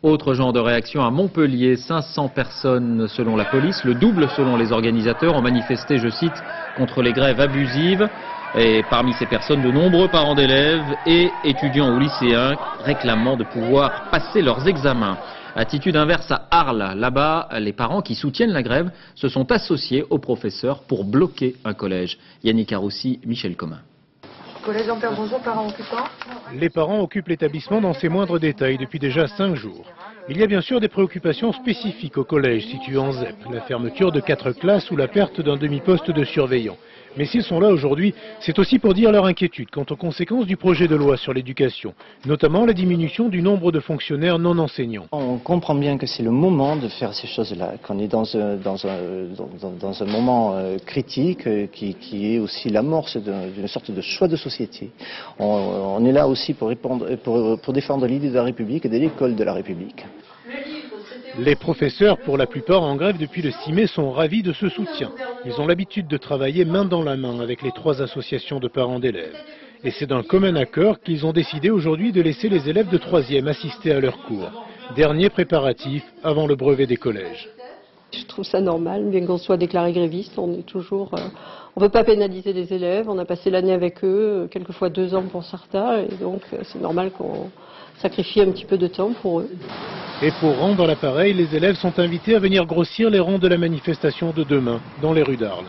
Autre genre de réaction à Montpellier, 500 personnes selon la police, le double selon les organisateurs, ont manifesté, je cite, contre les grèves abusives. Et parmi ces personnes, de nombreux parents d'élèves et étudiants ou lycéens réclamant de pouvoir passer leurs examens. Attitude inverse à Arles. Là-bas, les parents qui soutiennent la grève se sont associés aux professeurs pour bloquer un collège. Yannick Aroussi, Michel Comin. Collège Ampère, bonjour, parents occupants. Les parents occupent l'établissement dans ses moindres détails depuis déjà 5 jours. Il y a bien sûr des préoccupations spécifiques au collège situé en ZEP, la fermeture de 4 classes ou la perte d'un demi-poste de surveillant. Mais s'ils sont là aujourd'hui, c'est aussi pour dire leur inquiétude quant aux conséquences du projet de loi sur l'éducation, notamment la diminution du nombre de fonctionnaires non enseignants. On comprend bien que c'est le moment de faire ces choses-là, qu'on est dans un moment critique qui est aussi l'amorce d'une sorte de choix de société. On est là aussi pour défendre l'idée de la République et de l'école de la République. Les professeurs, pour la plupart en grève depuis le 6 mai, sont ravis de ce soutien. Ils ont l'habitude de travailler main dans la main avec les 3 associations de parents d'élèves. Et c'est d'un commun accord qu'ils ont décidé aujourd'hui de laisser les élèves de 3e assister à leurs cours. Dernier préparatif avant le brevet des collèges. Je trouve ça normal, bien qu'on soit déclaré gréviste, on ne peut pas pénaliser les élèves, on a passé l'année avec eux, quelquefois 2 ans pour certains, et donc c'est normal qu'on sacrifie un petit peu de temps pour eux. Et pour rendre l'appareil, les élèves sont invités à venir grossir les rangs de la manifestation de demain dans les rues d'Arles.